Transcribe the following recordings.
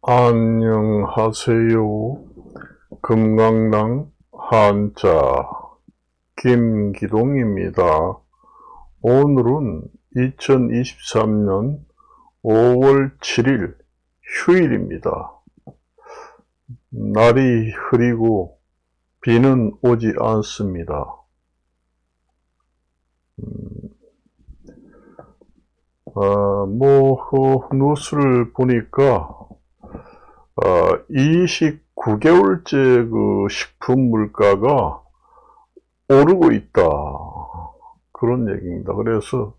안녕하세요. 금강당 한자 김기동입니다. 오늘은 2023년 5월 7일 휴일입니다. 날이 흐리고 비는 오지 않습니다. 뉴스를 보니까 29개월째 그 식품 물가가 오르고 있다. 그런 얘기입니다. 그래서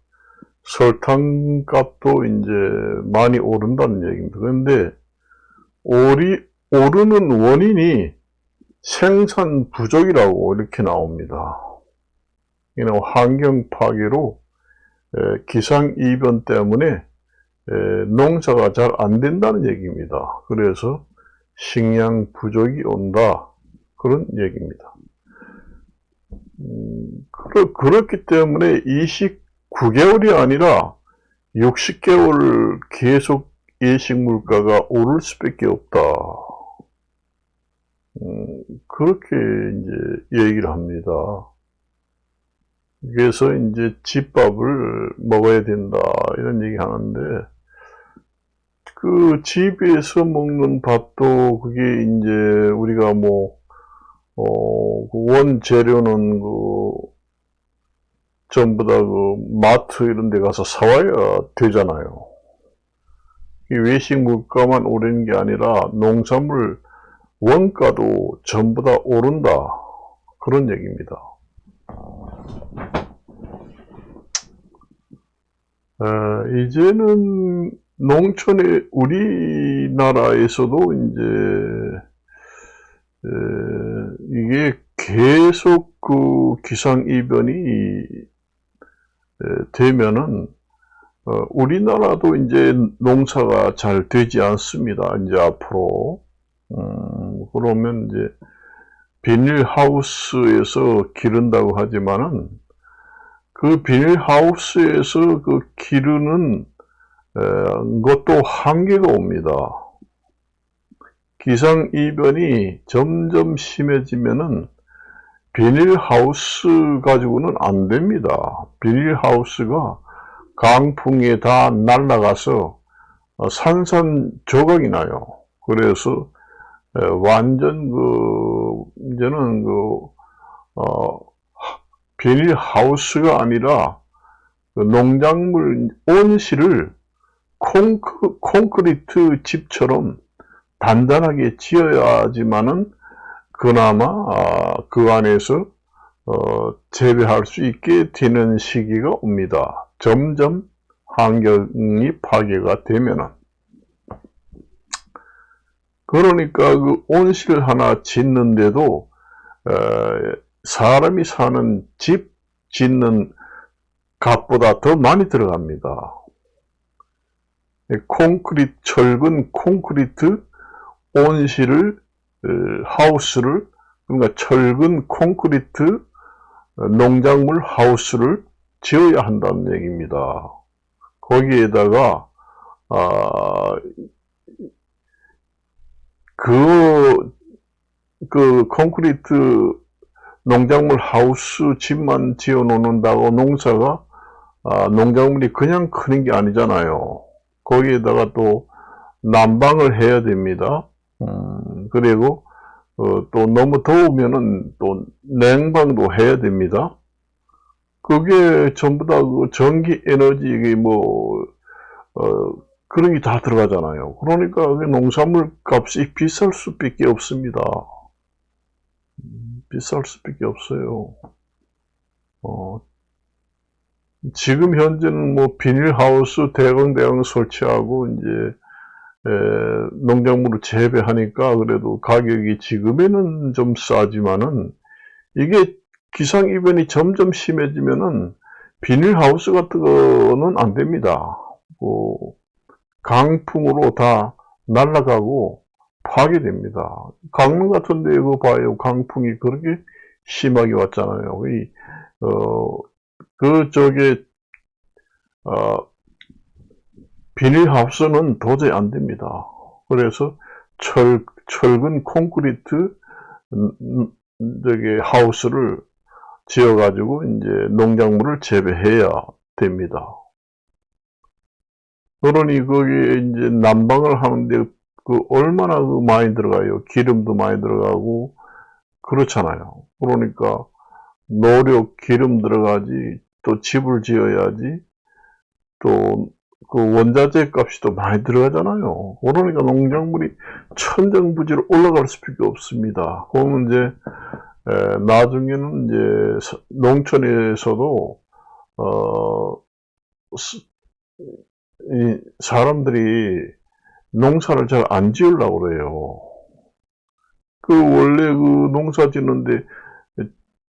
설탕 값도 이제 많이 오른다는 얘기입니다. 그런데 오르는 원인이 생산 부족이라고 이렇게 나옵니다. 이는 환경 파괴로 기상이변 때문에 농사가 잘 안 된다는 얘기입니다. 그래서 식량 부족이 온다. 그런 얘기입니다. 그렇기 때문에 29개월이 아니라 60개월 계속 예식 물가가 오를 수밖에 없다. 그렇게 이제 얘기를 합니다. 그래서 이제 집밥을 먹어야 된다. 이런 얘기 하는데, 그 집에서 먹는 밥도 그게 이제 우리가 원재료는 전부 다 마트 이런 데 가서 사와야 되잖아요. 이 외식 물가만 오르는 게 아니라 농산물 원가도 전부 다 오른다. 그런 얘기입니다. 이제는 농촌에 우리나라에서도 이제 이게 계속 그 기상이변이 되면은 우리나라도 이제 농사가 잘 되지 않습니다. 이제 앞으로 그러면 이제 비닐하우스에서 기른다고 하지만은 그 비닐하우스에서 그 기르는 것도 한계가 옵니다. 기상이변이 점점 심해지면은 비닐하우스 가지고는 안 됩니다. 비닐하우스가 강풍에 다 날아가서 산산조각이 나요. 그래서 완전 이제는 비닐하우스가 아니라 농작물 온실을 콘크리트 집처럼 단단하게 지어야지만은 그나마 그 안에서 재배할 수 있게 되는 시기가 옵니다. 점점 환경이 파괴가 되면은. 그러니까 그 온실 하나 짓는데도 사람이 사는 집 짓는 값보다 더 많이 들어갑니다. 철근 콘크리트 온실을 하우스를, 그러니까 철근 콘크리트 농작물 하우스를 지어야 한다는 얘기입니다. 거기에다가 그 콘크리트 농작물 하우스 집만 지어 놓는다고 농작물이 그냥 크는 게 아니잖아요. 거기에다가 또 난방을 해야 됩니다. 그리고 또 너무 더우면은 또 냉방도 해야 됩니다. 그게 전부 다 그 전기 에너지 그런 게 다 들어가잖아요. 그러니까 농산물 값이 비쌀 수밖에 없습니다. 비쌀 수밖에 없어요. 지금 현재는 비닐하우스 대강 설치하고 이제 농작물을 재배하니까 그래도 가격이 지금에는 좀 싸지만은 이게 기상이변이 점점 심해지면은 비닐하우스 같은 거는 안 됩니다. 강풍으로 다 날아가고 파괴됩니다. 강릉 같은 데 그거 봐요. 강풍이 그렇게 심하게 왔잖아요. 비닐하우스는 도저히 안 됩니다. 그래서 철근 콘크리트 하우스를 지어가지고 이제 농작물을 재배해야 됩니다. 그러니 거기에 이제 난방을 하는데 얼마나 많이 들어가요. 기름도 많이 들어가고 그렇잖아요. 그러니까 노력, 기름 들어가지, 또 집을 지어야지, 또 원자재 값이 또 많이 들어가잖아요. 그러니까 농작물이 천정부지로 올라갈 수밖에 없습니다. 그러면 이제 나중에는 이제 농촌에서도 이 사람들이 농사를 잘 안 지으려고 그래요. 원래 농사 짓는데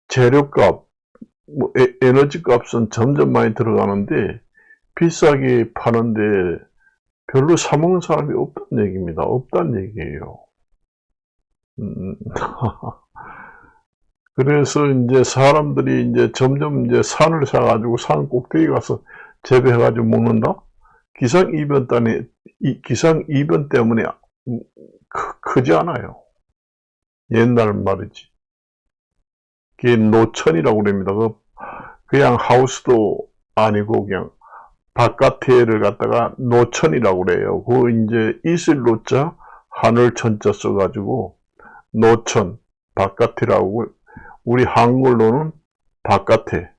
재료값, 에너지 값은 점점 많이 들어가는데 비싸게 파는데 별로 사먹는 사람이 없다는 얘기입니다. 없다는 얘기예요. 그래서 이제 사람들이 이제 점점 이제 산을 사가지고 산 꼭대기 가서 재배해가지고 먹는다? 기상이변 때문에 크지 않아요. 옛날 말이지. 그게 노천이라고 그럽니다. 그냥 하우스도 아니고 그냥 바깥에를 갖다가 노천이라고 그래요. 이제 이슬 노자 하늘 천자 써가지고 노천 바깥이라고, 우리 한글로는 바깥에,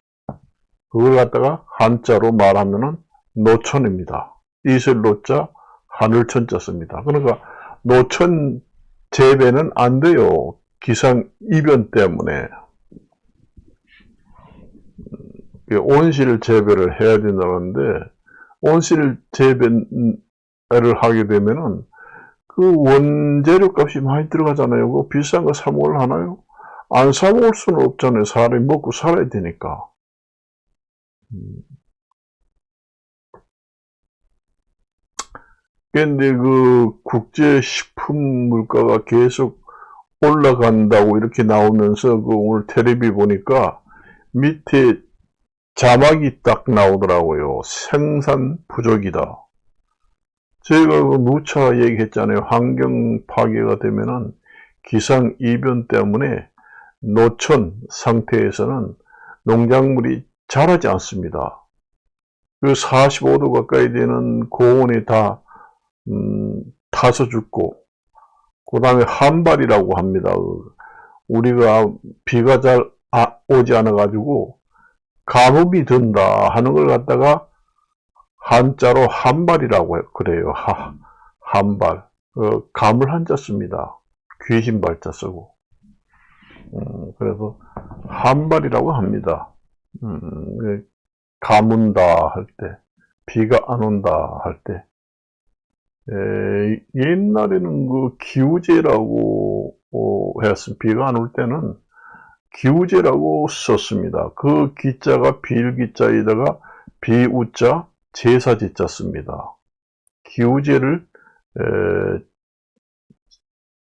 그걸 갖다가 한자로 말하면은 노천입니다. 이슬 노자 하늘 천자 씁니다. 그러니까 노천 재배는 안 돼요. 기상 이변 때문에. 온실 재배를 해야 된다는데, 온실 재배를 하게 되면은 원재료 값이 많이 들어가잖아요. 비싼 거 사 먹을 하나요? 안 사 먹을 수는 없잖아요. 사람이 먹고 살아야 되니까. 근데 국제 식품 물가가 계속 올라간다고 이렇게 나오면서 오늘 텔레비 보니까 밑에 자막이 딱 나오더라고요. 생산 부족이다. 제가 누차 얘기했잖아요. 환경 파괴가 되면은 기상 이변 때문에 노천 상태에서는 농작물이 자라지 않습니다. 45도 가까이 되는 고온에 다 타서 죽고, 그 다음에 한발이라고 합니다. 우리가 비가 잘 오지 않아가지고 가뭄이 든다 하는 걸 갖다가 한자로 한발이라고 그래요. 한발. 가물 한자 씁니다. 귀신 발자 쓰고. 그래서 한발이라고 합니다. 가문다 할 때, 비가 안 온다 할 때. 옛날에는 기우제라고 했습니다. 비가 안 올 때는 기우제라고 썼습니다. 기자가 빌기자에다가 비우자 제사지자 씁니다. 기우제를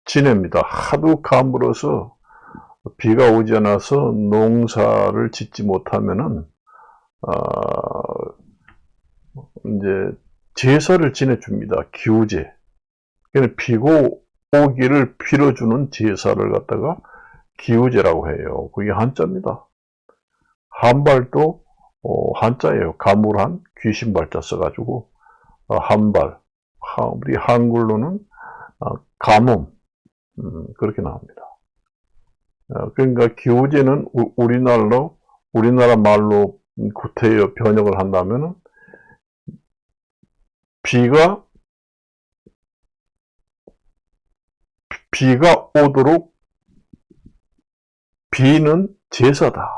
지냅니다. 하도 가물어서 비가 오지 않아서 농사를 짓지 못하면은 이제 제사를 지내줍니다. 기우제. 그냥 비고 오기를 빌어주는 제사를 갖다가 기우제라고 해요. 그게 한자입니다. 한발도 한자예요. 가물한 귀신발자 써가지고 한발. 우리 한글로는 가뭄, 그렇게 나옵니다. 그러니까 기우제는 우리나라 말로 구태여 번역을 한다면은 비가 오도록 비는 제사다.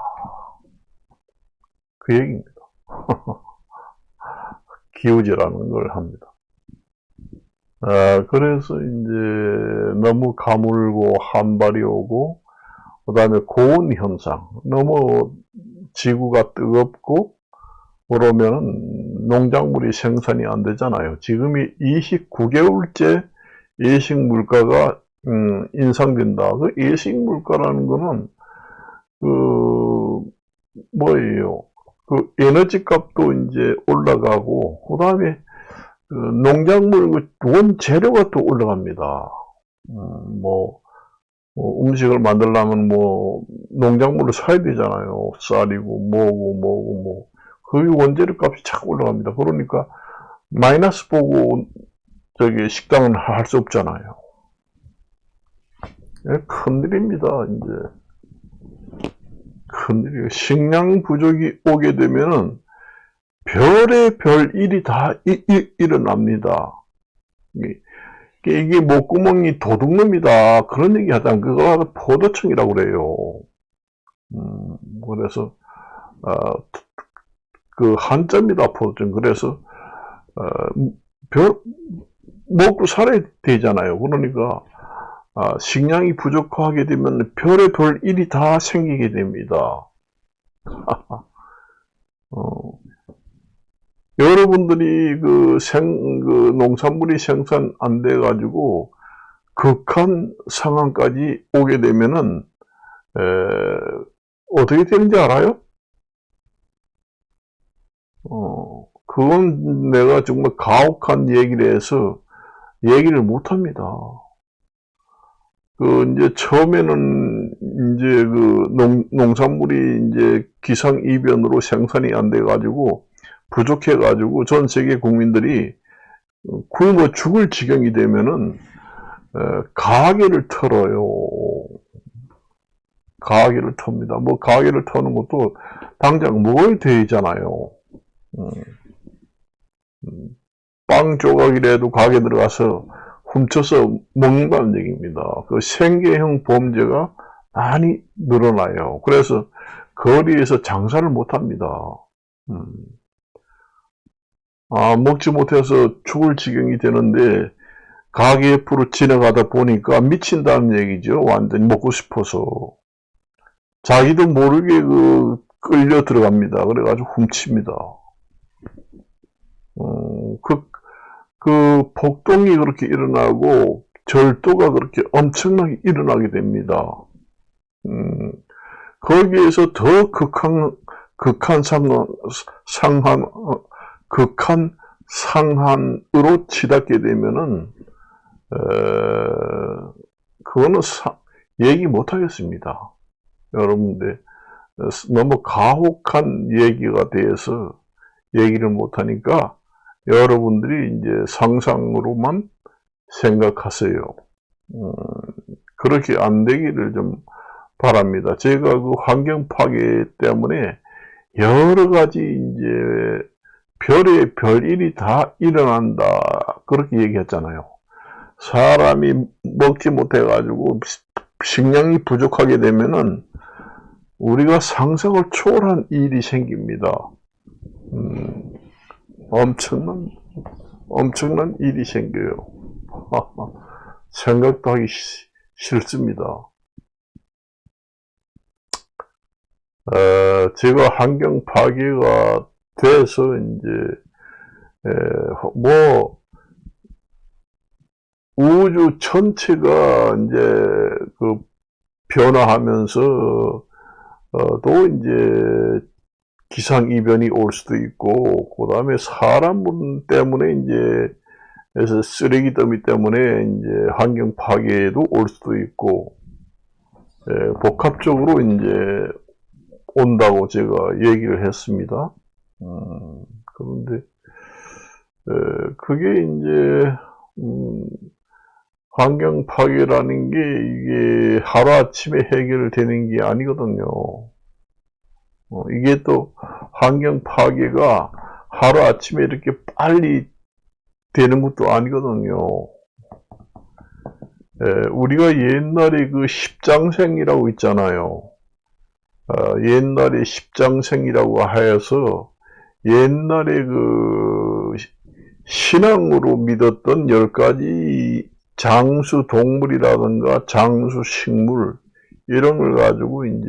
그 얘기입니다. 기우제라는 걸 합니다. 그래서 이제 너무 가물고 한발이 오고, 그 다음에 고온 현상, 너무 지구가 뜨겁고 그러면 농작물이 생산이 안 되잖아요. 지금이 29개월째 예식 물가가 인상된다. 예식 물가라는 거는 뭐예요? 에너지 값도 이제 올라가고, 그 다음에 농작물 원재료가 또 올라갑니다. 음식을 만들려면 농작물을 사야 되잖아요. 쌀이고, 뭐고. 그 원재료 값이 자꾸 올라갑니다. 그러니까, 마이너스 보고, 식당은 할 수 없잖아요. 큰일입니다, 이제. 큰일이에요. 식량 부족이 오게 되면은, 별의 별 일이 다 일어납니다. 이게 목구멍이 도둑놈이다. 그런 얘기 하잖아요. 그거 포도청이라고 그래요. 그래서, 그 한자입니다, 포도청. 그래서, 먹고 살아야 되잖아요. 그러니까, 식량이 부족하게 되면 별의 별 일이 다 생기게 됩니다. 여러분들이 농산물이 생산 안 돼가지고 극한 상황까지 오게 되면은 어떻게 되는지 알아요? 그건 내가 정말 가혹한 얘기를 해서 얘기를 못 합니다. 이제 처음에는 이제 농산물이 이제 기상이변으로 생산이 안 돼가지고 부족해가지고 전 세계 국민들이 굶어 죽을 지경이 되면은 가게를 털어요. 가게를 텁니다. 가게를 터는 것도 당장 먹어야 되잖아요. 빵 조각이라도 가게 들어가서 훔쳐서 먹는다는 얘기입니다. 그 생계형 범죄가 많이 늘어나요. 그래서 거리에서 장사를 못 합니다. 먹지 못해서 죽을 지경이 되는데 가게 옆으로 지나가다 보니까 미친다는 얘기죠. 완전히 먹고 싶어서. 자기도 모르게 끌려 들어갑니다. 그래가지고 훔칩니다. 그 폭동이 그렇게 일어나고 절도가 그렇게 엄청나게 일어나게 됩니다. 거기에서 더 극한 상한으로 치닫게 되면은 그거는 얘기 못 하겠습니다. 여러분들 너무 가혹한 얘기가 돼서 얘기를 못 하니까 여러분들이 이제 상상으로만 생각하세요. 그렇게 안 되기를 좀 바랍니다. 제가 그 환경 파괴 때문에 여러 가지 이제 별의 별일이 다 일어난다. 그렇게 얘기했잖아요. 사람이 먹지 못해가지고 식량이 부족하게 되면은 우리가 상상을 초월한 일이 생깁니다. 엄청난 일이 생겨요. 생각도 하기 싫습니다. 제가 환경 파괴가 돼서 이제 우주 전체가 이제 변화하면서 또 이제 기상이변이 올 수도 있고, 그 다음에 사람 때문에 이제, 쓰레기 더미 때문에 이제 환경 파괴도 올 수도 있고, 복합적으로 이제 온다고 제가 얘기를 했습니다. 그런데, 그게 이제, 환경 파괴라는 게 이게 하루아침에 해결되는 게 아니거든요. 이게 또 환경 파괴가 하루아침에 이렇게 빨리 되는 것도 아니거든요. 우리가 옛날에 그 십장생이라고 있잖아요. 옛날에 십장생이라고 하여서 옛날에 그 신앙으로 믿었던 10가지 장수 동물이라든가 장수 식물 이런 걸 가지고 이제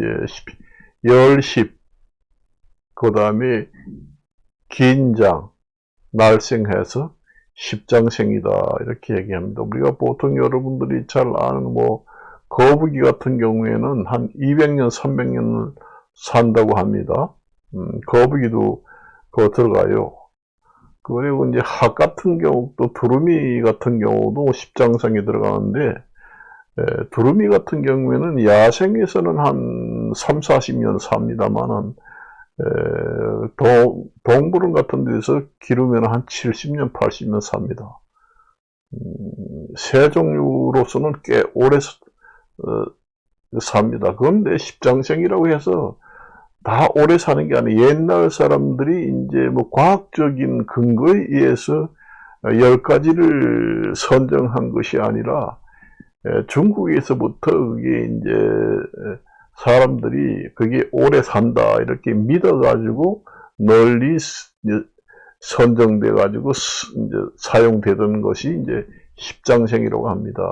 열십 그 다음에 긴장, 날생해서 십장생이다 이렇게 얘기합니다. 우리가 보통 여러분들이 잘 아는 거북이 같은 경우에는 한 200년, 300년을 산다고 합니다. 거북이도 그거 들어가요. 그리고 이제 학 같은 경우, 또 두루미 같은 경우도 십장생에 들어가는데, 두루미 같은 경우에는 야생에서는 한 3, 40년 삽니다만은, 동물원 같은 데서 기르면 한 70년, 80년 삽니다. 새 종류로서는 꽤 오래 삽니다. 그런데 십장생이라고 해서 다 오래 사는 게 아니에요. 옛날 사람들이 이제 뭐 과학적인 근거에 의해서 10가지를 선정한 것이 아니라, 중국에서부터 그게 이제 사람들이 그게 오래 산다 이렇게 믿어가지고 널리 선정돼가지고 이제 사용되던 것이 이제 십장생이라고 합니다.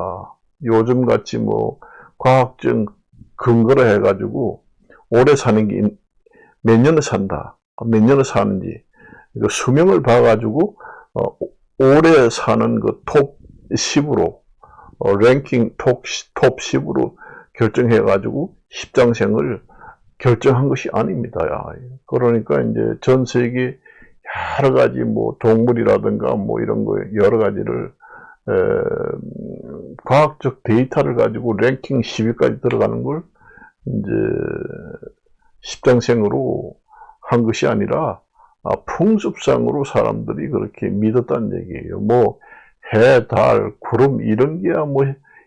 요즘 같이 뭐 과학적 근거를 해가지고 오래 사는 게 몇 년을 산다, 몇 년을 사는지 수명을 봐가지고 오래 사는 그 톱 10으로 랭킹 톱 10으로 결정해가지고 십장생을 결정한 것이 아닙니다. 그러니까 이제 전 세계 여러 가지 뭐 동물이라든가 뭐 이런 거 여러 가지를 과학적 데이터를 가지고 랭킹 10위까지 들어가는 걸 이제 십장생으로 한 것이 아니라 풍습상으로 사람들이 그렇게 믿었다는 얘기예요. 뭐 해, 달, 구름 이런 게야 뭐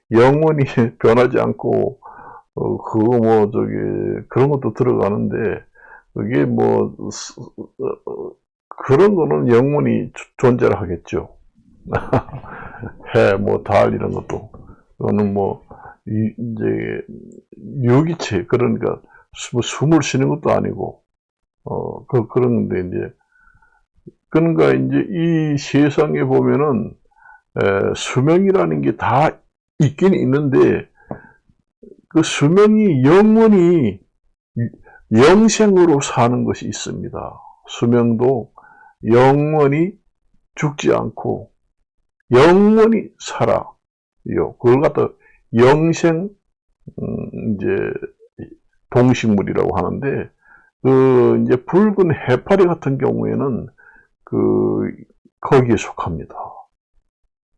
영원히 변하지 않고 그거 뭐 그런 것도 들어가는데 그게 뭐 그런 거는 영원히 존재를 하겠죠. 해, 뭐 달 이런 것도 그거는 뭐 이제 유기체, 그러니까 숨을 쉬는 것도 아니고 그런데 이제 그러니까 이제 이 세상에 보면은 수명이라는 게 다 있긴 있는데 그 수명이 영원히 영생으로 사는 것이 있습니다. 수명도 영원히 죽지 않고 영원히 살아요. 그걸 갖다 영생 이제 동식물이라고 하는데 그 이제 붉은 해파리 같은 경우에는 거기에 속합니다.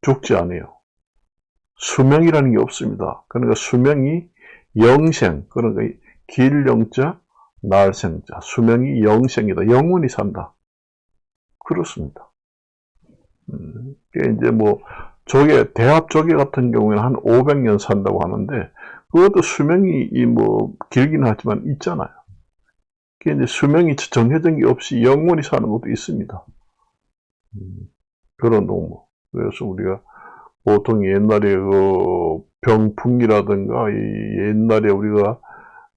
죽지 않아요. 수명이라는 게 없습니다. 그러니까 수명이 영생, 그러니까 길영자, 날생자, 수명이 영생이다. 영원히 산다. 그렇습니다. 이제 뭐 대합 조개 같은 경우에는 한 500년 산다고 하는데 그것도 수명이 뭐 길긴 하지만 있잖아요. 그게 이제 수명이 정해진 게 없이 영원히 사는 것도 있습니다. 그런 동물. 그래서 우리가 보통 옛날에 그 병풍이라든가 옛날에 우리가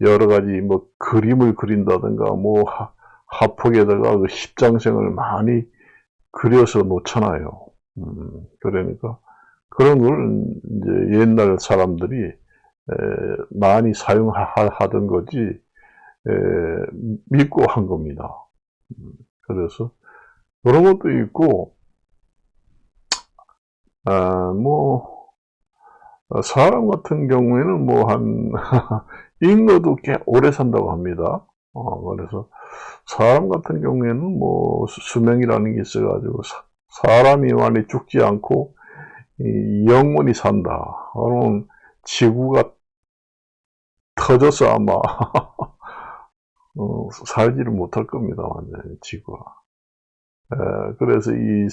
여러 가지 뭐 그림을 그린다든가 뭐 하폭에다가 그 십장생을 많이 그려서 놓잖아요. 그러니까 그런 걸 이제 옛날 사람들이 많이 사용하던 거지 믿고 한 겁니다. 그래서 그런 것도 있고 뭐 사람 같은 경우에는 뭐 잉어도 꽤 오래 산다고 합니다. 그래서 사람 같은 경우에는 뭐 수명이라는 게 있어가지고 사람이 많이 죽지 않고 영원히 산다. 그러면 지구가 터져서 아마 살지를 못할 겁니다. 완전히 지구가. 그래서 이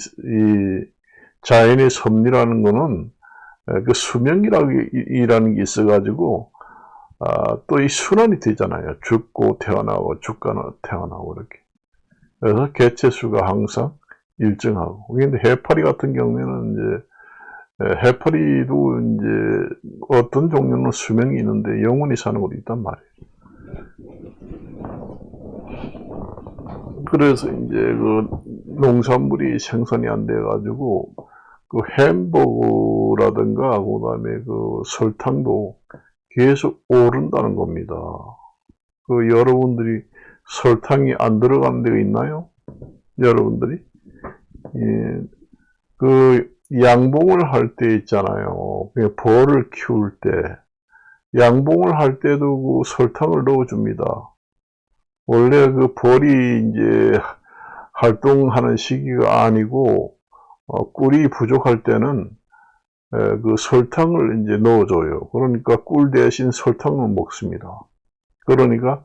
자연의 섭리라는 거는 그 수명이라는 게 있어가지고 또 이 순환이 되잖아요. 죽고 태어나고 죽거나 태어나고 이렇게. 그래서 개체수가 항상 일정하고. 근데 해파리 같은 경우에는 이제 해파리도 이제 어떤 종류는 수명이 있는데 영원히 사는 것도 있단 말이에요. 그래서 이제 그 농산물이 생산이 안 돼가지고 그 햄버거라든가 그다음에 그 설탕도 계속 오른다는 겁니다. 그 여러분들이 설탕이 안 들어가는 데가 있나요? 여러분들이? 예, 그 양봉을 할 때 있잖아요. 벌을 키울 때 양봉을 할 때도 그 설탕을 넣어줍니다. 원래 그 벌이 이제 활동하는 시기가 아니고, 꿀이 부족할 때는, 그 설탕을 이제 넣어줘요. 그러니까 꿀 대신 설탕을 먹습니다. 그러니까,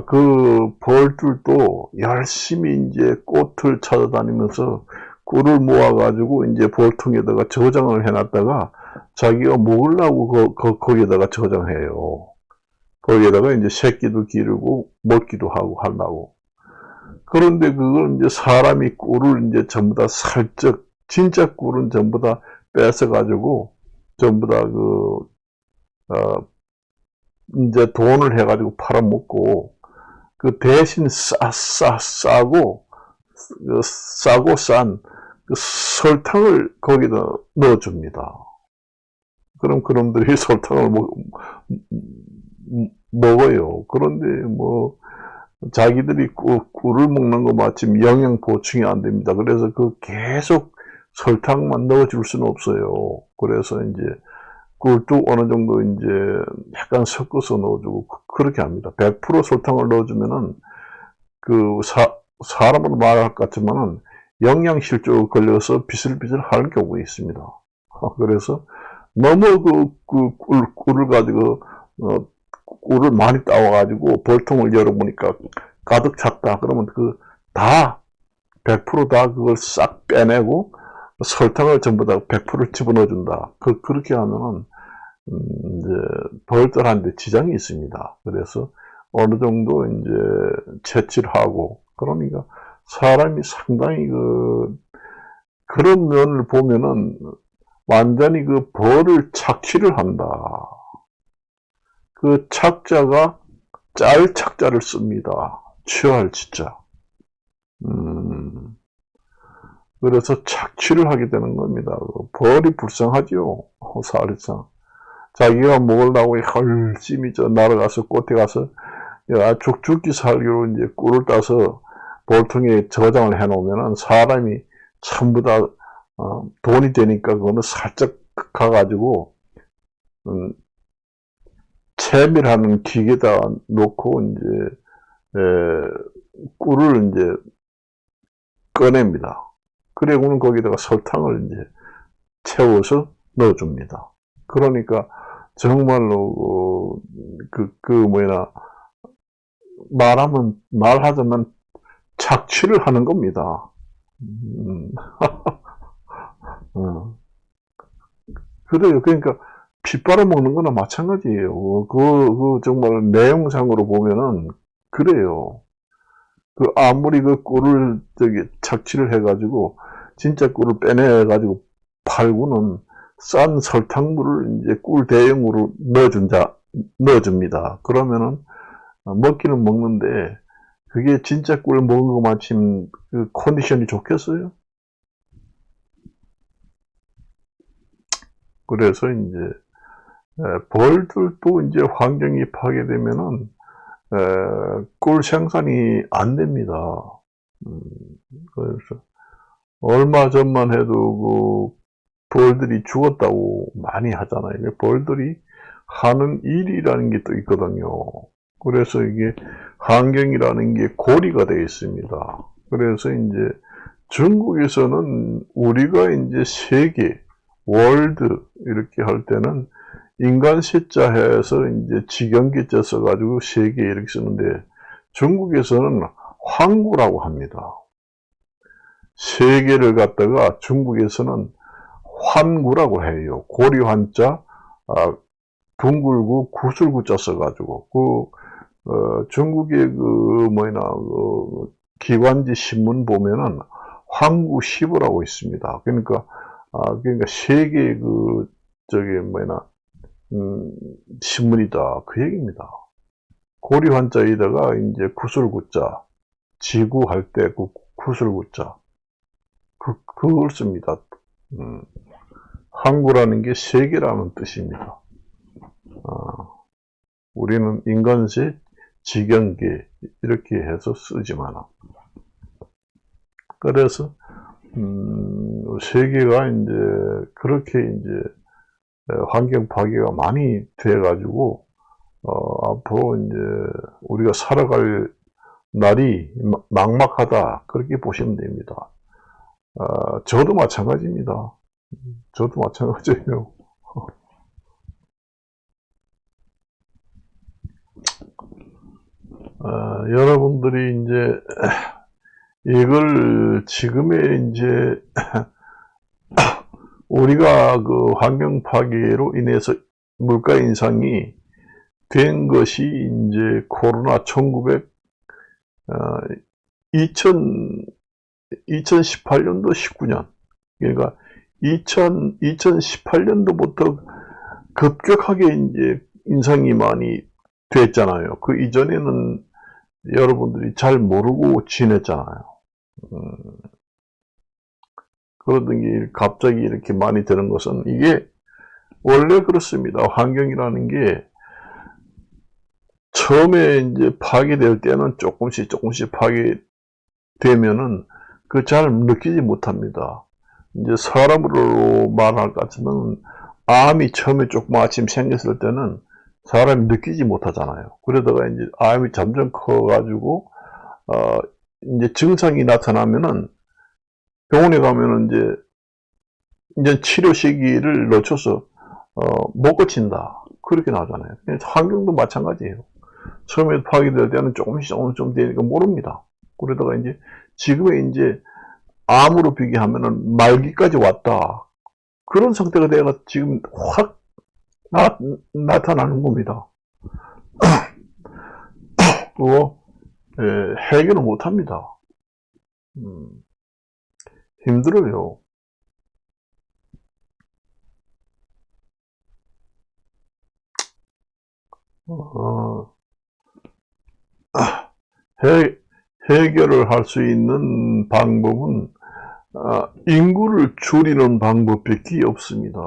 그 벌들도 열심히 이제 꽃을 찾아다니면서 꿀을 모아가지고 이제 벌통에다가 저장을 해놨다가 자기가 먹으려고 거기에다가 저장해요. 거기에다가 이제 새끼도 기르고 먹기도 하고 하려고. 그런데 그걸 이제 사람이 꿀을 이제 전부 다 살짝, 진짜 꿀은 전부 다 뺏어가지고 전부 다 이제 돈을 해가지고 팔아먹고 그 대신 싸고 싼 그 설탕을 거기다 넣어줍니다. 그럼 그놈들이 설탕을 먹어요. 그런데 뭐 자기들이 꿀을 먹는 거 마침 영양 보충이 안 됩니다. 그래서 계속 설탕만 넣어줄 수는 없어요. 그래서 이제 꿀도 어느 정도 이제 약간 섞어서 넣어주고 그렇게 합니다. 100% 설탕을 넣어주면은 사람으로 말할 것 같지만은 영양실조 걸려서 비슬비슬 하는 경우가 있습니다. 그래서 너무 꿀을 가지고 꿀을 많이 따와가지고 벌통을 열어보니까 가득 찼다. 그러면 다 100% 그걸 싹 빼내고 설탕을 전부 다 100% 집어넣어준다. 그렇게 하면은 이제 벌들한테 지장이 있습니다. 그래서 어느 정도 이제 채취를 하고 그러니까 사람이 상당히 그런 면을 보면은 완전히 벌을 착취를 한다. 그 착자가 짤 착자를 씁니다. 취할 지자. 그래서 착취를 하게 되는 겁니다. 벌이 불쌍하죠. 사실상. 자기가 먹으려고 열심히 날아가서 꽃에 가서 죽기 살기로 이제 꿀을 따서 볼통에 저장을 해놓으면은 사람이 전부 다 돈이 되니까 그거는 살짝 가가지고 채밀하는 기계에다 놓고 이제 꿀을 이제 꺼냅니다. 그리고는 거기다가 설탕을 이제 채워서 넣어줍니다. 그러니까 정말로 말하자면 착취를 하는 겁니다. 그래요. 그러니까 피 빨아먹는 거나 마찬가지예요. 정말 내용상으로 보면은 그래요. 아무리 꿀을 착취를 해가지고 진짜 꿀을 빼내가지고 팔고는 싼 설탕물을 이제 꿀 대용으로 넣어줍니다. 그러면은 먹기는 먹는데 그게 진짜 꿀 먹은 거 마침 컨디션이 좋겠어요? 그래서 이제 벌들도 이제 환경이 파괴되면은 꿀 생산이 안 됩니다. 그래서 얼마 전만 해도 벌들이 죽었다고 많이 하잖아요. 벌들이 하는 일이라는 게 또 있거든요. 그래서 이게 환경이라는 게 고리가 되어 있습니다. 그래서 이제 중국에서는 우리가 이제 세계, 월드 이렇게 할 때는 인간 세자 해서 이제 직영계자 써가지고 세계 이렇게 쓰는데 중국에서는 황구라고 합니다. 세계를 갖다가 중국에서는 환구라고 해요. 고리환자, 둥글고 구슬구자 써가지고 중국의 기관지 신문 보면은 황구시보라고 있습니다. 그러니까 세계 신문이다. 그 얘기입니다. 고리환자에다가 이제 구슬구자, 지구할 때 구슬구자, 그걸 씁니다. 항구라는 게 세계라는 뜻입니다. 우리는 인간세, 지경계 이렇게 해서 쓰지만 그래서 세계가 이제 그렇게 이제 환경 파괴가 많이 돼가지고 앞으로 이제 우리가 살아갈 날이 막막하다. 그렇게 보시면 됩니다. 저도 마찬가지입니다. 저도 마찬가지예요. 여러분들이 이제 이걸 지금의 이제 우리가 그 환경 파괴로 인해서 물가 인상이 된 것이 이제 코로나 2018년도 19년, 그러니까 2018년도부터 급격하게 이제 인상이 많이 됐잖아요. 그 이전에는 여러분들이 잘 모르고 지냈잖아요. 그러던 게 갑자기 이렇게 많이 되는 것은 이게 원래 그렇습니다. 환경이라는 게 처음에 이제 파괴될 때는 조금씩 파괴되면은 그 잘 느끼지 못합니다. 이제 사람으로 말할 것 같으면 암이 처음에 조금 아침 생겼을 때는 사람이 느끼지 못하잖아요. 그러다가 이제 암이 점점 커가지고 이제 증상이 나타나면은 병원에 가면은 이제 치료 시기를 놓쳐서 못 고친다. 그렇게 나오잖아요. 환경도 마찬가지예요. 처음에 파괴될 때는 조금씩 되니까 모릅니다. 그러다가 이제 지금의 이제 암으로 비교하면은 말기까지 왔다. 그런 상태가 돼가 지금 확 나타나는 겁니다. 그거 해결을 못 합니다. 힘들어요. 해결을 할 수 있는 방법은 인구를 줄이는 방법밖에 없습니다.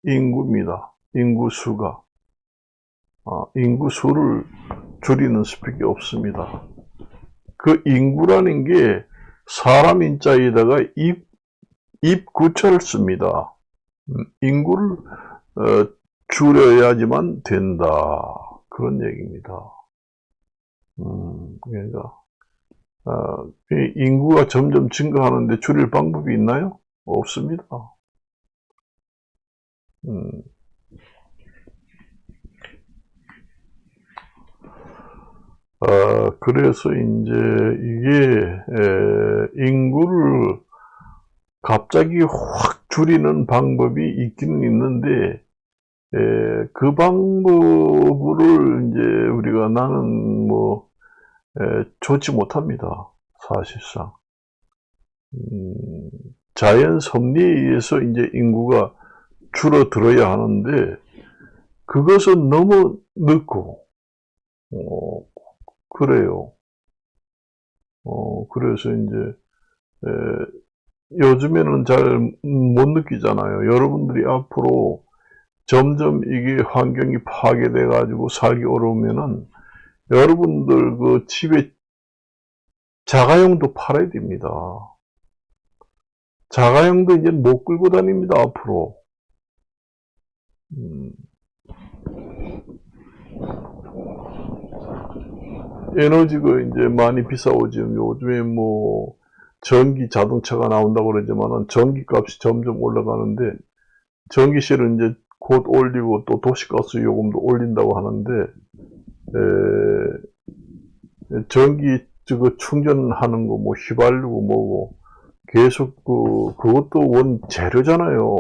인구입니다. 인구수가. 인구수를 줄이는 수밖에 없습니다. 그 인구라는 게 사람 인자에다가 입구철을 씁니다. 인구를 줄여야지만 된다. 그런 얘기입니다. 그러니까 인구가 점점 증가하는데 줄일 방법이 있나요? 없습니다. 그래서 이제 이게 인구를 갑자기 확 줄이는 방법이 있기는 있는데 그 방법을 이제 우리가 나는 좋지 못합니다. 사실상. 자연 섭리에 의해서 이제 인구가 줄어들어야 하는데 그것은 너무 늦고 그래요. 그래서 이제 요즘에는 잘 못 느끼잖아요. 여러분들이 앞으로 점점 이게 환경이 파괴돼 가지고 살기 어려우면은 여러분들 그 집에 자가용도 팔아야 됩니다. 자가용도 이제 못 끌고 다닙니다, 앞으로. 에너지가 이제 많이 비싸오지. 요즘에 전기 자동차가 나온다고 그러지만은 전기 값이 점점 올라가는데 전기세를 이제 곧 올리고 또 도시가스 요금도 올린다고 하는데 전기 충전하는 거 휘발유고 뭐고 계속 그것도 원재료잖아요.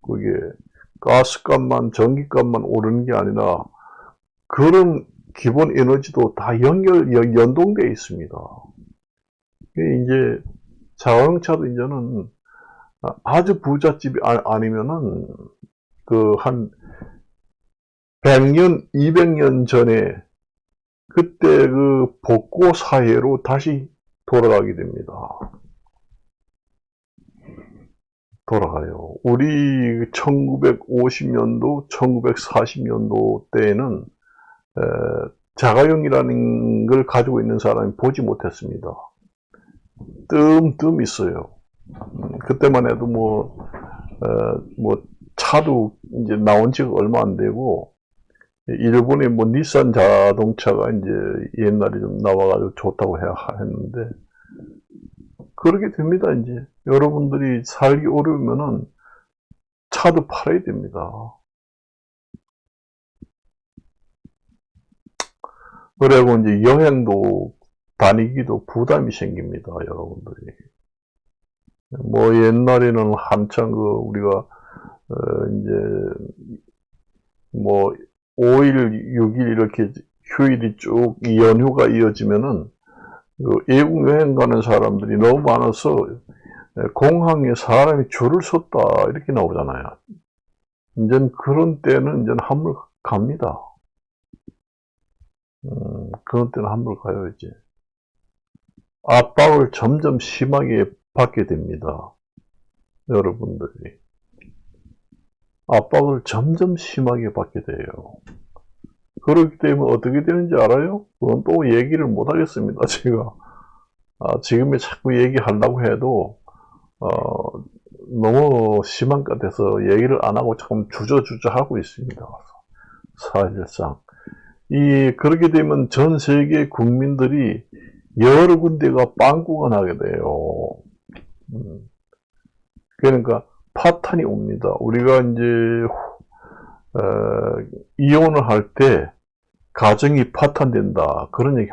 그게 가스값만 전기값만 오르는 게 아니라 그런 기본 에너지도 다 연동되어 있습니다. 이제 자동차도 이제는 아주 부잣집이 아니면은 한 100년, 200년 전에 그때 그 복고 사회로 다시 돌아가게 됩니다. 돌아가요. 우리 1950년도, 1940년도 때에는 자가용이라는 걸 가지고 있는 사람이 보지 못했습니다. 뜸 있어요. 그때만 해도 차도 이제 나온 지가 얼마 안 되고, 일본의 뭐 닛산 자동차가 이제 옛날에 좀 나와가지고 좋다고 했는데, 그렇게 됩니다, 이제. 여러분들이 살기 어려우면은 차도 팔아야 됩니다. 그리고 이제 여행도 다니기도 부담이 생깁니다, 여러분들이. 뭐 옛날에는 한창 우리가 이제 뭐 5일, 6일 이렇게 휴일이 쭉 연휴가 이어지면은 외국 여행 가는 사람들이 너무 많아서 공항에 사람이 줄을 섰다 이렇게 나오잖아요. 이제는 그런 때는 이제는 한물 갑니다. 그런 때는 한물 가요, 이제. 압박을 점점 심하게 받게 됩니다. 여러분들이. 압박을 점점 심하게 받게 돼요. 그렇기 때문에 어떻게 되는지 알아요? 그건 또 얘기를 못 하겠습니다, 제가. 지금에 자꾸 얘기하려고 해도, 너무 심한 것 같아서 얘기를 안 하고 참 주저주저 하고 있습니다. 사실상. 그렇게 되면 전 세계 국민들이 여러 군데가 빵꾸가 나게 돼요. 그러니까 파탄이 옵니다. 우리가 이제 이혼을 할 때 가정이 파탄된다 그런 얘기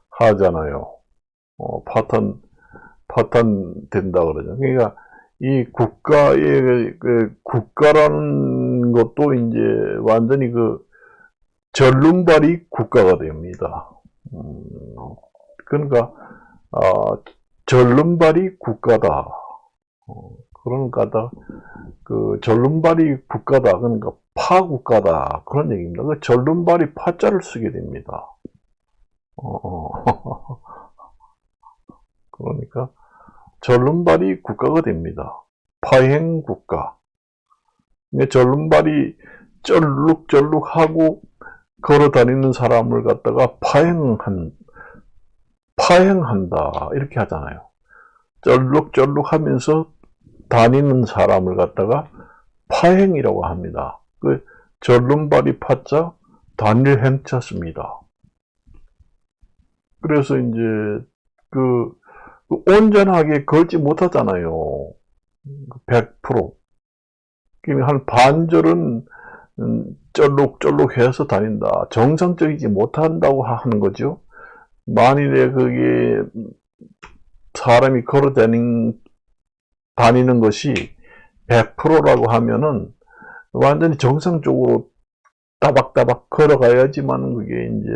하잖아요. 파탄된다 그러죠. 그러니까 이 국가라는 것도 이제 완전히 절름발이 국가가 됩니다. 그러니까 절름발이 국가다. 그러니까 절름발이 국가다. 그러니까 파국가다. 그런 얘기입니다. 절름발이 파자를 쓰게 됩니다. 그러니까 절름발이 국가가 됩니다. 파행국가. 절름발이 쩔룩쩔룩하고 걸어다니는 사람을 갖다가 파행한다 이렇게 하잖아요. 쩔룩쩔룩하면서 다니는 사람을 갖다가 파행이라고 합니다. 절름발이 파자 단일 행자습니다. 그래서 이제 온전하게 걸지 못하잖아요. 100%. 한 반절은 쩔룩쩔룩해서 다닌다. 정상적이지 못한다고 하는 거죠. 만일에 그게 사람이 걸어 다니는 것이 100%라고 하면은 완전히 정상적으로 따박따박 걸어가야지만 그게 이제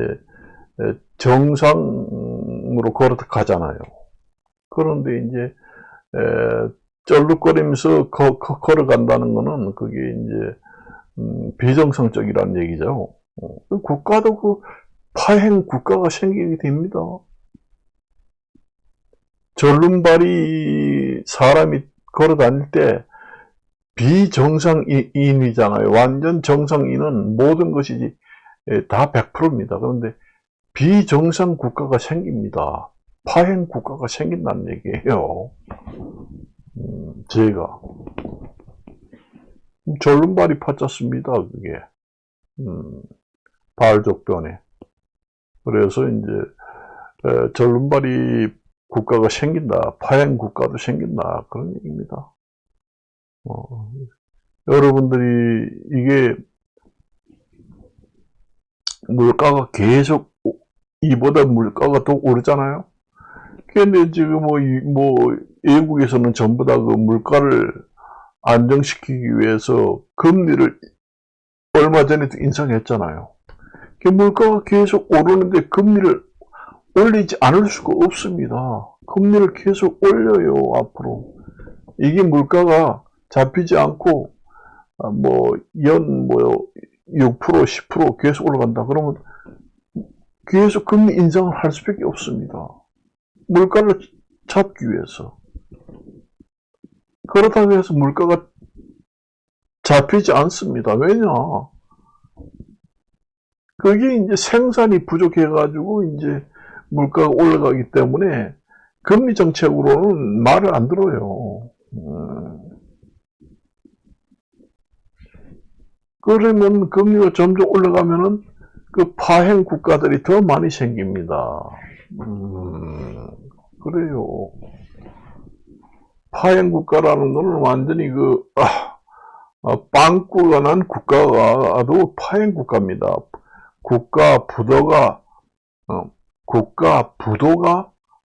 정상으로 걸어가잖아요. 그런데 이제 쩔룩거리면서 걸어간다는 거는 그게 이제 비정상적이라는 얘기죠. 국가도 파행 국가가 생기게 됩니다. 절름발이 사람이 걸어 다닐 때 비정상인이잖아요. 완전 정상인은 모든 것이 다 100%입니다. 그런데 비정상 국가가 생깁니다. 파행 국가가 생긴다는 얘기예요. 제가 절름발이 파졌습니다. 그게 발족변에. 그래서 이제 절름발이 국가가 생긴다. 파행 국가도 생긴다. 그런 얘기입니다. 여러분들이 이게 물가가 계속 이보다 물가가 더 오르잖아요. 근데 지금 외국에서는 전부 다 물가를 안정시키기 위해서 금리를 얼마 전에도 인상했잖아요. 물가가 계속 오르는데 금리를 올리지 않을 수가 없습니다. 금리를 계속 올려요, 앞으로. 이게 물가가 잡히지 않고, 6%, 10% 계속 올라간다. 그러면 계속 금리 인상을 할 수밖에 없습니다. 물가를 잡기 위해서. 그렇다고 해서 물가가 잡히지 않습니다. 왜냐? 그게 이제 생산이 부족해가지고 이제 물가가 올라가기 때문에 금리 정책으로는 말을 안 들어요. 그러면 금리가 점점 올라가면은 그 파행 국가들이 더 많이 생깁니다. 그래요. 파행 국가라는 거는 완전히 빵꾸가 난 국가도 파행 국가입니다. 국가 부도가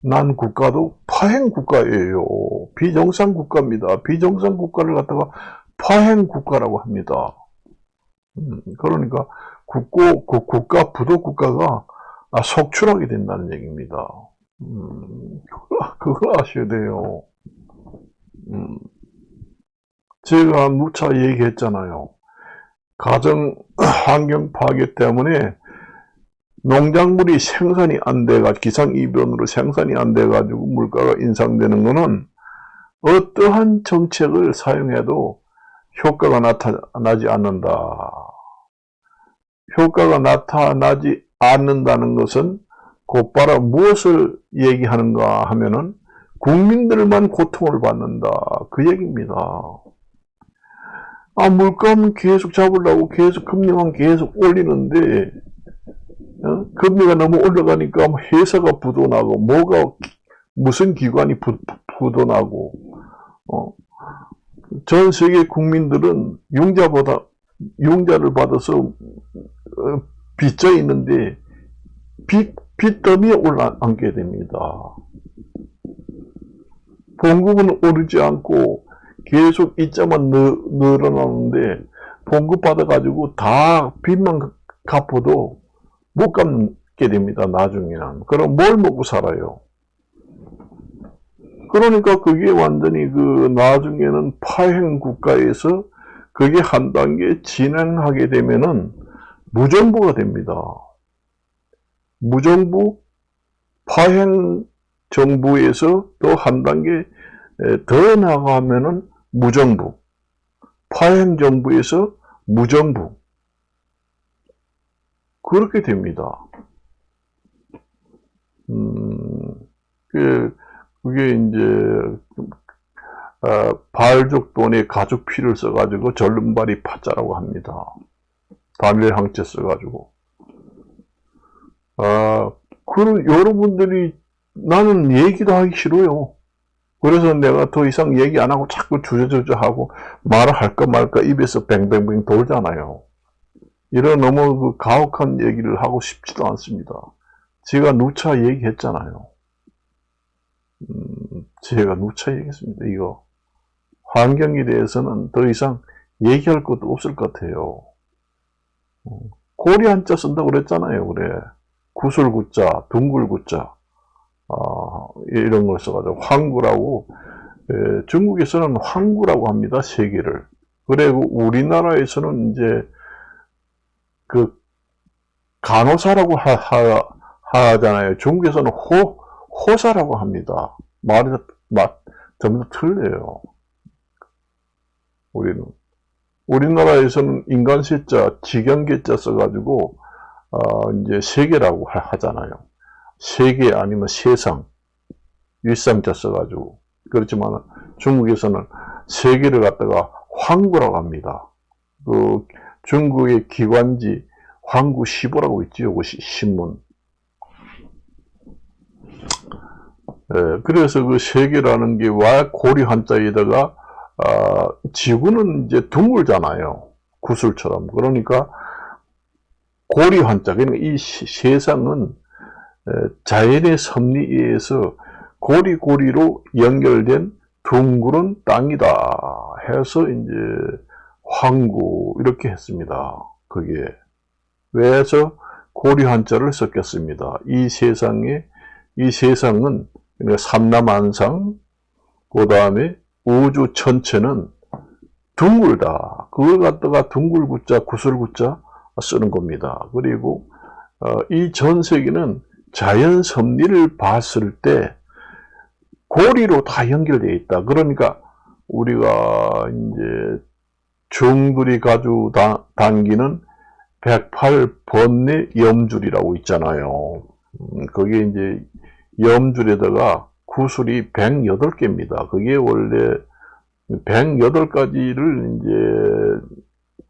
난 국가도 파행 국가예요. 비정상 국가입니다. 비정상 국가를 갖다가 파행 국가라고 합니다. 그러니까 국가 부도 국가가 속출하게 된다는 얘기입니다. 그걸 아셔야 돼요. 제가 누차 얘기했잖아요. 가정 환경 파괴 때문에 농작물이 생산이 안 돼가 기상이변으로 생산이 안 돼가지고 물가가 인상되는 거는 어떠한 정책을 사용해도 효과가 나타나지 않는다. 효과가 나타나지 않는다는 것은 곧바로 무엇을 얘기하는가 하면은 국민들만 고통을 받는다. 그 얘기입니다. 물가는 계속 잡으려고 계속 금리만 계속 올리는데, 금리가 너무 올라가니까 회사가 부도나고, 무슨 기관이 부도나고, 전 세계 국민들은 융자를 받아서 빚져 있는데, 빚더미에 올라앉게 됩니다. 봉급은 오르지 않고 계속 이자만 늘어나는데 봉급 받아가지고 다 빚만 갚아도 못 갚게 됩니다. 나중에는. 그럼 뭘 먹고 살아요? 그러니까 그게 완전히 나중에는 파행 국가에서 그게 한 단계 진행하게 되면은 무정부가 됩니다. 무정부 파행 정부에서 또 한 단계 더 나가면은 무정부, 파행 정부에서 무정부, 그렇게 됩니다. 그게 이제 발족 돈에 가죽 피를 써가지고 절름발이 파자라고 합니다. 단일 항체 써가지고. 그럼 여러분들이 나는 얘기도 하기 싫어요. 그래서 내가 더 이상 얘기 안 하고 자꾸 주저주저 하고 말을 할까 말까 입에서 뱅뱅뱅 돌잖아요. 이런 너무 가혹한 얘기를 하고 싶지도 않습니다. 제가 누차 얘기했잖아요. 제가 누차 얘기했습니다. 이거 환경에 대해서는 더 이상 얘기할 것도 없을 것 같아요. 고리 한자 쓴다고 그랬잖아요. 그래. 구슬구자, 둥글구자, 이런 걸 써가지고 황구라고, 중국에서는 황구라고 합니다. 세 개를. 그리고 우리나라에서는 이제 간호사라고 하잖아요. 중국에서는 호사라고 합니다. 말이 전부 다 틀려요. 우리나라에서는 인간세자, 직영계자 써가지고, 이제 세계라고 하잖아요. 세계 아니면 세상, 윗상자 써가지고. 그렇지만 중국에서는 세계를 갖다가 황구라고 합니다. 중국의 기관지 황구시보라고 있지요. 그 신문. 그래서 그 세계라는 게 와 고리 한자에다가 지구는 이제 둥글잖아요. 구슬처럼. 그러니까 고리 한자. 그러니까 이 세상은 자연의 섭리에 의해서 고리고리로 연결된 둥그런 땅이다 해서 이제 황구 이렇게 했습니다. 그게 왜서 고리 한자를 썼겠습니다. 이 세상은 삼라만상, 그 다음에 우주 전체는 둥글다. 그걸 갖다가 둥글구자, 구슬구자 쓰는 겁니다. 그리고 이 전 세계는 자연 섭리를 봤을 때 고리로 다 연결되어 있다. 그러니까 우리가 이제 중들이 가지고 당기는 108번뇌 염줄이라고 있잖아요. 그게 이제 염줄에다가 구슬이 108개입니다. 그게 원래 108가지를 이제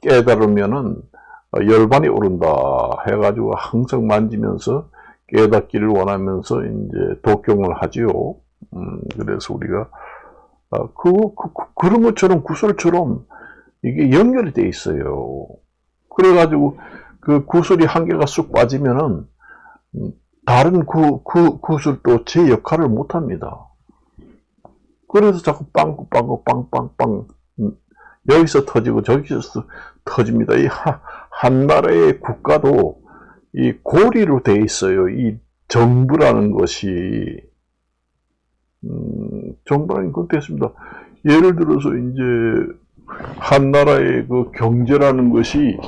깨달으면은 열반이 오른다 해가지고 항상 만지면서 깨닫기를 원하면서 이제 독경을 하지요. 그래서 우리가 그런 것처럼 구슬처럼 이게 연결이 돼 있어요. 그래가지고 그 구슬이 한 개가 쑥 빠지면은 다른 구슬도 제 역할을 못 합니다. 그래서 자꾸 빵빵빵빵빵 여기서 터지고 저기서 터집니다. 이 한 나라의 국가도 이 고리로 돼 있어요. 이 정부라는 것이 정부라는 건 됐습니다. 예를 들어서 이제 한 나라의 그 경제라는 것이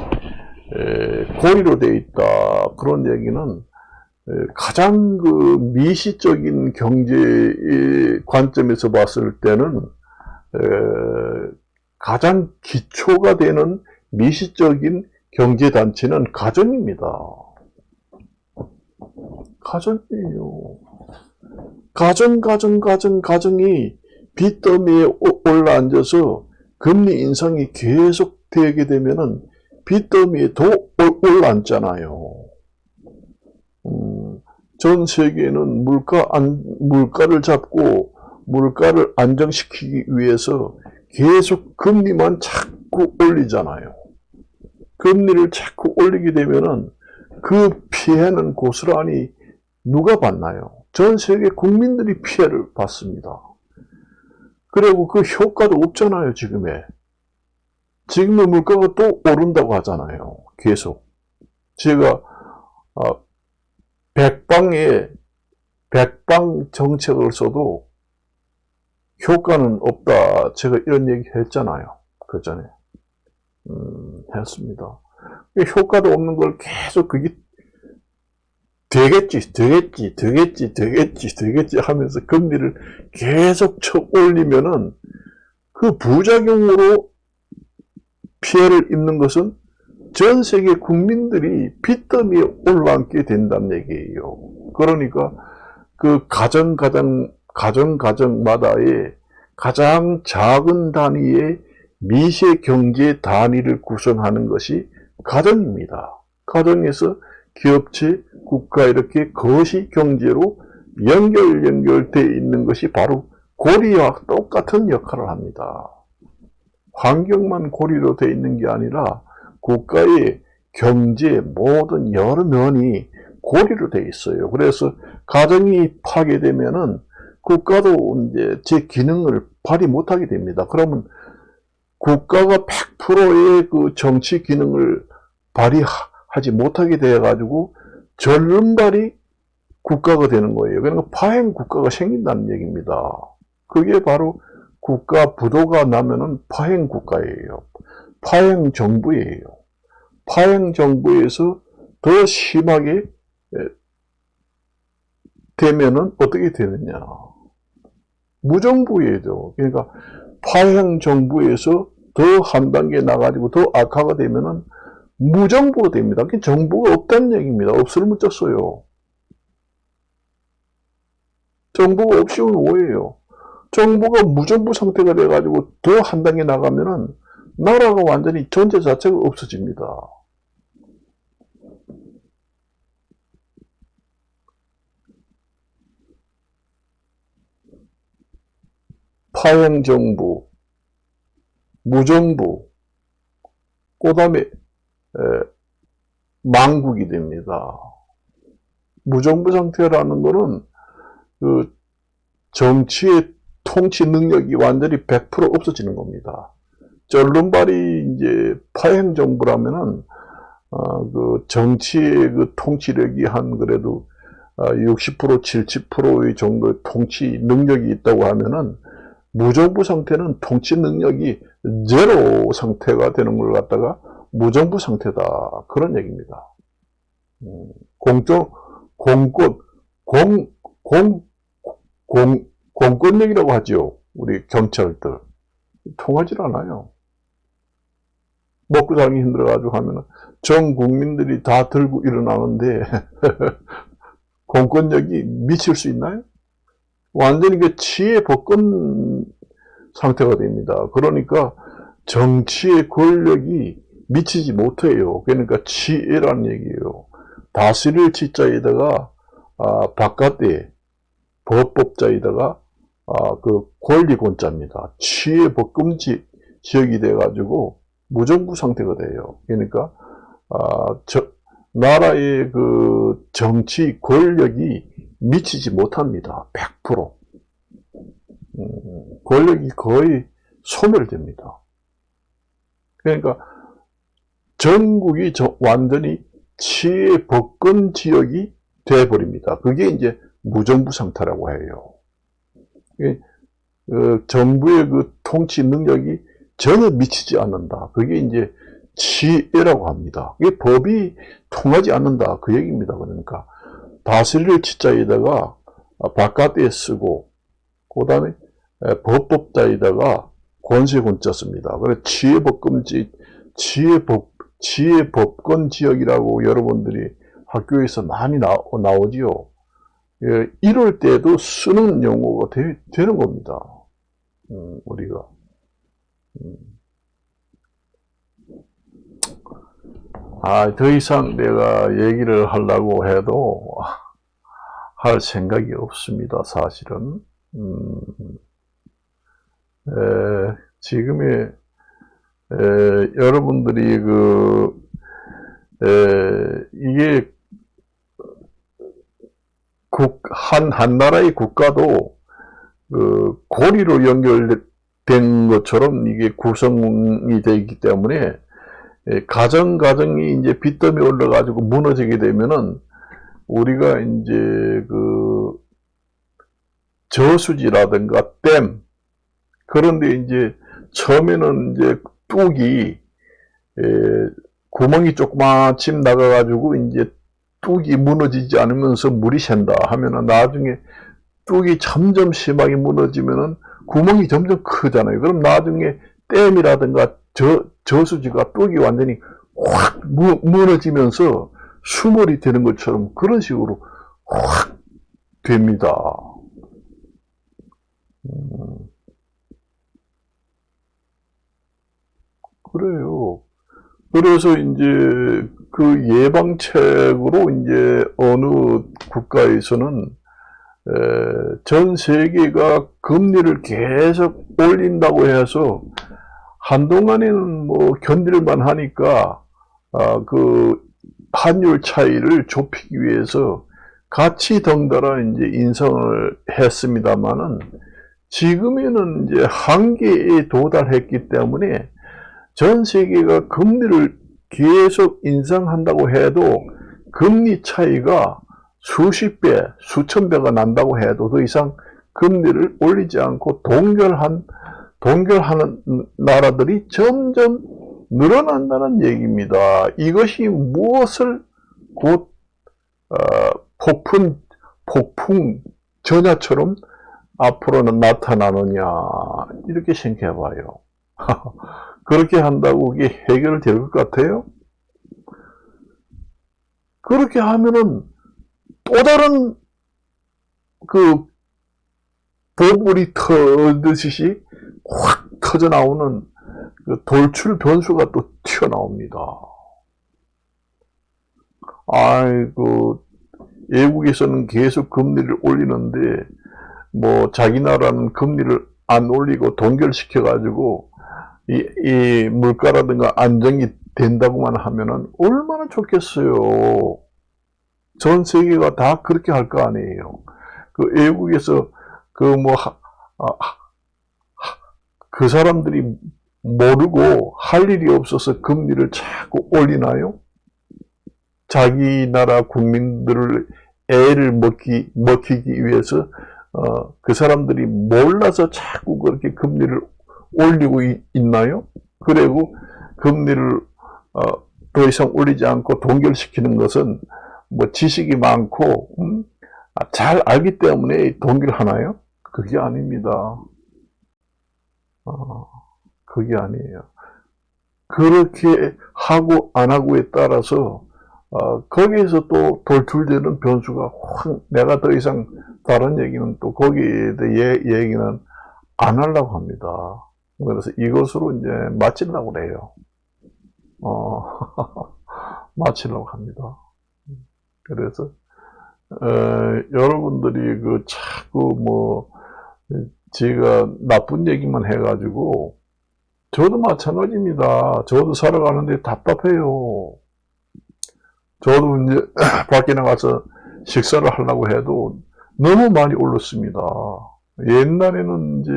고리로 돼 있다. 그런 얘기는 가장 그 미시적인 경제의 관점에서 봤을 때는 가장 기초가 되는 미시적인 경제단체는 가정입니다. 가정이에요. 가정이 빚더미에 올라앉아서 금리 인상이 계속 되게 되면은 빚더미에 더 올라앉잖아요. 전 세계는 물가를 잡고 물가를 안정시키기 위해서 계속 금리만 자꾸 올리잖아요. 금리를 자꾸 올리게 되면은 그 피해는 고스란히 누가 받나요? 전 세계 국민들이 피해를 받습니다. 그리고 그 효과도 없잖아요, 지금의 물가가 또 오른다고 하잖아요. 계속. 제가 백방 정책을 써도 효과는 없다. 제가 이런 얘기 했잖아요. 그 전에. 했습니다. 효과도 없는 걸 계속 그게 되겠지 하면서 금리를 계속 쳐 올리면은 그 부작용으로 피해를 입는 것은 전 세계 국민들이 빚더미에 올라앉게 된다는 얘기예요. 그러니까 그 가정마다의 가장 작은 단위의 미세 경제 단위를 구성하는 것이 가정입니다. 가정에서 기업체, 국가 이렇게 거시 경제로 연결되어 있는 것이 바로 고리와 똑같은 역할을 합니다. 환경만 고리로 되어 있는 게 아니라 국가의 경제 모든 여러 면이 고리로 되어 있어요. 그래서 가정이 파괴되면은 국가도 이제 제 기능을 발휘 못하게 됩니다. 그러면 국가가 100%의 그 정치 기능을 발휘하지 못하게 돼가지고 절름발이 국가가 되는 거예요. 그러니까 파행 국가가 생긴다는 얘기입니다. 그게 바로 국가 부도가 나면은 파행 국가예요. 파행 정부예요. 파행 정부에서 더 심하게 되면은 어떻게 되느냐. 무정부예요. 그러니까 파행 정부에서 더 한 단계 나가지고 더 악화가 되면은 무정부가 됩니다. 정부가 없다는 얘기입니다. 없을 문자 써요. 정부가 없이는 오해예요. 정부가 무정부 상태가 돼가지고 더 한 단계 나가면은 나라가 완전히 존재 자체가 없어집니다. 파행 정부, 무정부, 그 다음에 망국이 됩니다. 무정부 상태라는 거는 그 정치의 통치 능력이 완전히 100% 없어지는 겁니다. 절름발이 이제 파행 정부라면은 그 정치의 그 통치력이 한 그래도 60% 70%의 정도의 통치 능력이 있다고 하면은 무정부 상태는 통치 능력이 제로 상태가 되는 걸 갖다가 무정부 상태다. 그런 얘기입니다. 공권력이라고 하죠. 우리 경찰들. 통하질 않아요. 먹고 살기 힘들어가지고 하면은 전 국민들이 다 들고 일어나는데 공권력이 미칠 수 있나요? 완전히 그 치에 볶은 상태가 됩니다. 그러니까 정치의 권력이 미치지 못해요. 그러니까 치애라는 얘기예요. 다스릴 치자에다가 바깥에 법법자에다가 그 권리권자입니다. 치애 법금지 지역이 돼가지고 무정부 상태가 돼요. 그러니까 나라의 그 정치 권력이 미치지 못합니다. 100%. 권력이 거의 소멸됩니다. 그러니까 전국이 완전히 치의 법권 지역이 돼버립니다. 그게 이제 무정부 상태라고 해요. 정부의 그 통치 능력이 전혀 미치지 않는다. 그게 이제 치애라고 합니다. 이게 법이 통하지 않는다. 그 얘기입니다. 그러니까 다스릴 치자에다가 바깥에 쓰고, 그 다음에 법법자에다가 권세권자 씁니다. 그래서 치애법금지, 치애법권 지역이라고 여러분들이 학교에서 많이 나오지요. 예, 이럴 때도 쓰는 용어가 되는 겁니다. 우리가. 더 이상 내가 얘기를 하려고 해도 할 생각이 없습니다, 사실은. 지금의, 여러분들이 이게 한 나라의 국가도 고리로 연결된 것처럼 이게 구성이 되어 있기 때문에 가정이 이제 빚더미 올라가지고 무너지게 되면은 우리가 이제 저수지라든가 댐, 그런데 이제 처음에는 이제 뚝이 구멍이 조그마침 나가가지고 이제 뚝이 무너지지 않으면서 물이 샌다 하면은 나중에 뚝이 점점 심하게 무너지면은 구멍이 점점 크잖아요. 그럼 나중에 댐이라든가 저수지가 뚝이 완전히 확 무너지면서 수몰이 되는 것처럼 그런 식으로 확 됩니다. 그래요. 그래서 이제 그 예방책으로 이제 어느 국가에서는 전 세계가 금리를 계속 올린다고 해서 한동안에는 뭐 견딜만 하니까 그 환율 차이를 좁히기 위해서 같이 덩달아 이제 인상을 했습니다만은 지금에는 이제 한계에 도달했기 때문에 전 세계가 금리를 계속 인상한다고 해도 금리 차이가 수십 배, 수천 배가 난다고 해도 더 이상 금리를 올리지 않고 동결하는 나라들이 점점 늘어난다는 얘기입니다. 이것이 무엇을 곧 폭풍 전야처럼 앞으로는 나타나느냐 이렇게 생각해 봐요. 그렇게 한다고 이게 해결될 것 같아요? 그렇게 하면은 또 다른 그 보물이 터지듯이 확 터져 나오는 그 돌출 변수가 또 튀어나옵니다. 아이고, 외국에서는 계속 금리를 올리는데 뭐 자기 나라는 금리를 안 올리고 동결시켜가지고 이 물가라든가 안정이 된다고만 하면은 얼마나 좋겠어요. 전 세계가 다 그렇게 할 거 아니에요. 그 외국에서 그 사람들이 모르고 할 일이 없어서 금리를 자꾸 올리나요? 자기 나라 국민들을 애를 먹히기 위해서 그 사람들이 몰라서 자꾸 그렇게 금리를 올리고 있나요? 그리고 금리를 더 이상 올리지 않고 동결시키는 것은 뭐 지식이 많고 잘 알기 때문에 동결하나요? 그게 아닙니다. 그게 아니에요. 그렇게 하고 안 하고에 따라서 거기에서 또 돌출되는 변수가 확, 내가 더 이상 다른 얘기는 또 거기에 대해 얘기는 안 하려고 합니다. 그래서 이것으로 이제 마치려고 그래요. 마치려고 합니다. 그래서, 여러분들이 자꾸 제가 나쁜 얘기만 해가지고, 저도 마찬가지입니다. 저도 살아가는데 답답해요. 저도 이제 밖에 나가서 식사를 하려고 해도 너무 많이 올랐습니다. 옛날에는 이제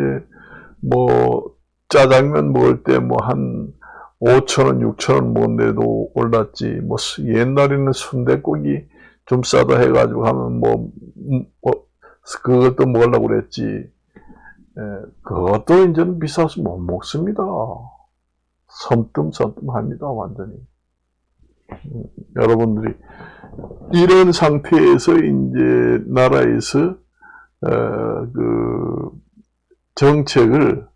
짜장면 먹을 때 한 5,000원, 6,000원 먹는데도 올랐지. 옛날에는 순댓국이 좀 싸다 해가지고 하면 그것도 먹으려고 그랬지. 그것도 이제는 비싸서 못 먹습니다. 섬뜩섬뜩합니다, 완전히. 여러분들이 이런 상태에서 이제 나라에서 정책을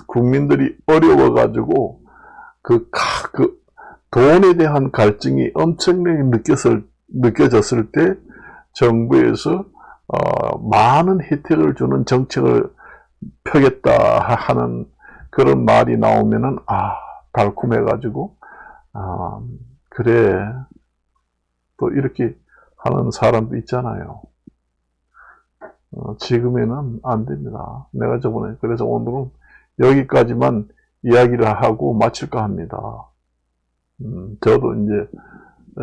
국민들이 어려워가지고 돈에 대한 갈증이 엄청나게 느껴졌을 때 정부에서 많은 혜택을 주는 정책을 펴겠다 하는 그런 말이 나오면은 달콤해가지고 그래 또 이렇게 하는 사람도 있잖아요. 지금에는 안 됩니다. 내가 저번에 그래서 오늘은 여기까지만 이야기를 하고 마칠까 합니다. 저도 이제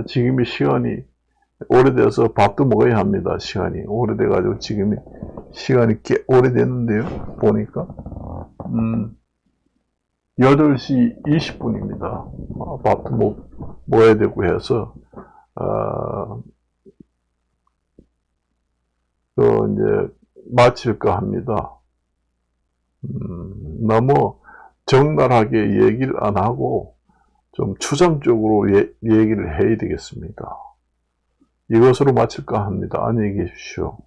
지금이 시간이 오래돼서 밥도 먹어야 합니다. 시간이 오래돼가지고 지금이 시간이 꽤 오래됐는데요. 보니까 8시 20분입니다. 밥도 먹어야 되고 해서 이제 마칠까 합니다. 너무 적나라하게 얘기를 안 하고 좀 추상적으로 얘기를 해야 되겠습니다. 이것으로 마칠까 합니다. 안녕히 계십시오.